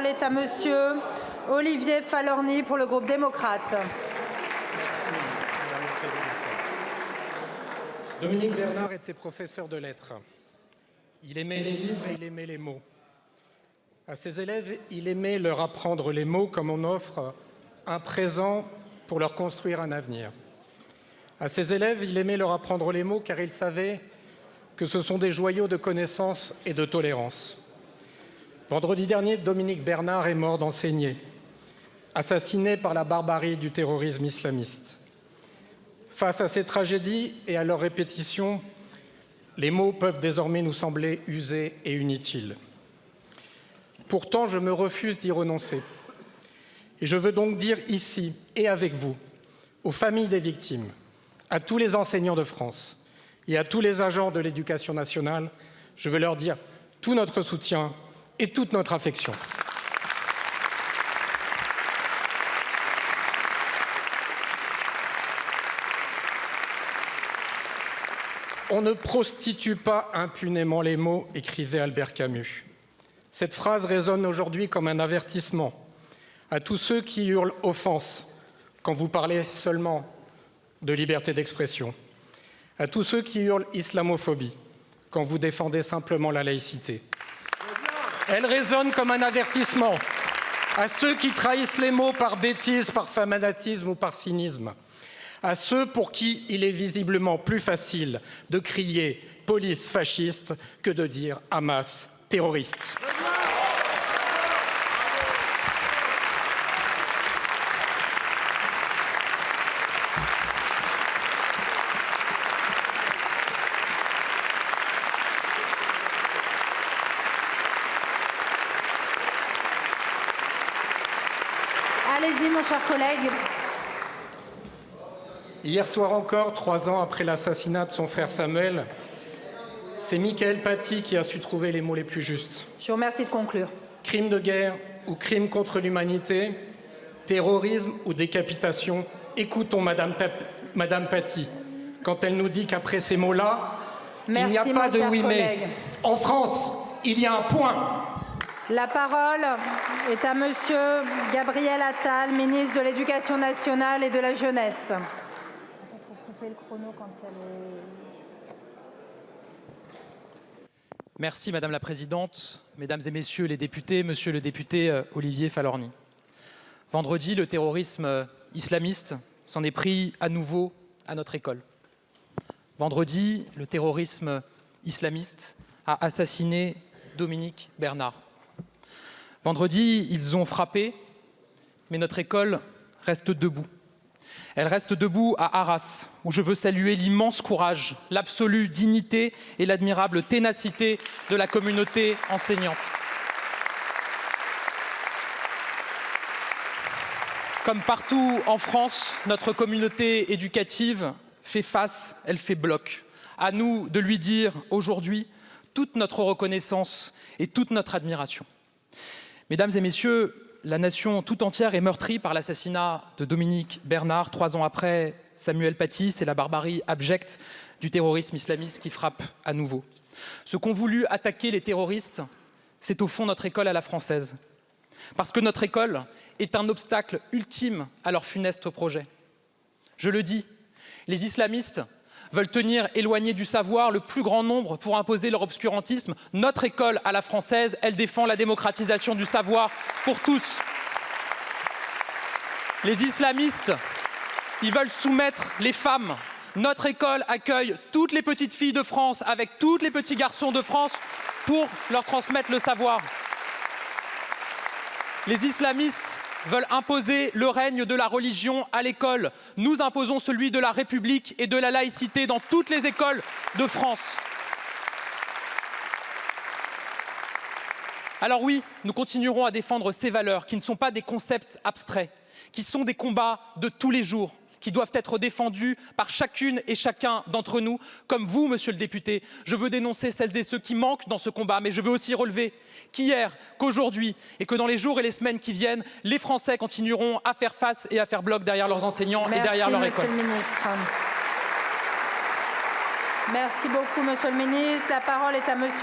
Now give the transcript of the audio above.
parole est à monsieur Olivier Falorni pour le groupe démocrate. Merci, Madame la Présidente. Dominique Bernard était professeur de lettres. Il aimait les livres et il aimait les mots. À ses élèves, il aimait leur apprendre les mots comme on offre un présent pour leur construire un avenir. À ses élèves, il aimait leur apprendre les mots car il savait que ce sont des joyaux de connaissance et de tolérance. Vendredi dernier, Dominique Bernard est mort d'enseigner, assassiné par la barbarie du terrorisme islamiste. Face à ces tragédies et à leur répétition, les mots peuvent désormais nous sembler usés et inutiles. Pourtant, je me refuse d'y renoncer. Et je veux donc dire ici et avec vous, aux familles des victimes, à tous les enseignants de France et à tous les agents de l'éducation nationale, je veux leur dire tout notre soutien et toute notre affection. On ne prostitue pas impunément les mots, écrivait Albert Camus. Cette phrase résonne aujourd'hui comme un avertissement à tous ceux qui hurlent offense quand vous parlez seulement de liberté d'expression, à tous ceux qui hurlent islamophobie quand vous défendez simplement la laïcité. Elle résonne comme un avertissement à ceux qui trahissent les mots par bêtise, par fanatisme ou par cynisme, à ceux pour qui il est visiblement plus facile de crier police fasciste que de dire Hamas terroriste. Allez-y, mon cher collègue. Hier soir encore, 3 ans après l'assassinat de son frère Samuel, c'est Mickaël Paty qui a su trouver les mots les plus justes. Je vous remercie de conclure. Crime de guerre ou crime contre l'humanité, terrorisme ou décapitation, écoutons Madame Paty quand elle nous dit qu'après ces mots-là, il n'y a pas de oui mais. En France, il y a un point. La parole est à monsieur Gabriel Attal, ministre de l'Éducation nationale et de la jeunesse. Il faut couper le chrono quand il y a le... Merci Madame la Présidente, Mesdames et Messieurs les députés, Monsieur le député Olivier Falorni. Vendredi, le terrorisme islamiste s'en est pris à nouveau à notre école. Vendredi, le terrorisme islamiste a assassiné Dominique Bernard. Vendredi, ils ont frappé, mais notre école reste debout. Elle reste debout à Arras, où je veux saluer l'immense courage, l'absolue dignité et l'admirable ténacité de la communauté enseignante. Comme partout en France, notre communauté éducative fait face, elle fait bloc. À nous de lui dire aujourd'hui toute notre reconnaissance et toute notre admiration. Mesdames et messieurs, la nation tout entière est meurtrie par l'assassinat de Dominique Bernard, 3 ans après Samuel Paty. C'est la barbarie abjecte du terrorisme islamiste qui frappe à nouveau. Ce qu'ont voulu attaquer les terroristes, c'est au fond notre école à la française. Parce que notre école est un obstacle ultime à leur funeste projet. Je le dis, les islamistes veulent tenir éloignés du savoir le plus grand nombre pour imposer leur obscurantisme. Notre école à la française, elle défend la démocratisation du savoir pour tous. Les islamistes, ils veulent soumettre les femmes. Notre école accueille toutes les petites filles de France avec tous les petits garçons de France pour leur transmettre le savoir. Les islamistes veulent imposer le règne de la religion à l'école. Nous imposons celui de la République et de la laïcité dans toutes les écoles de France. Alors oui, nous continuerons à défendre ces valeurs qui ne sont pas des concepts abstraits, qui sont des combats de tous les jours, qui doivent être défendus par chacune et chacun d'entre nous, comme vous, monsieur le député. Je veux dénoncer celles et ceux qui manquent dans ce combat, mais je veux aussi relever qu'hier, qu'aujourd'hui et que dans les jours et les semaines qui viennent, les Français continueront à faire face et à faire bloc derrière leurs enseignants et derrière leur école. Merci, monsieur le ministre. Merci beaucoup, monsieur le ministre. La parole est à monsieur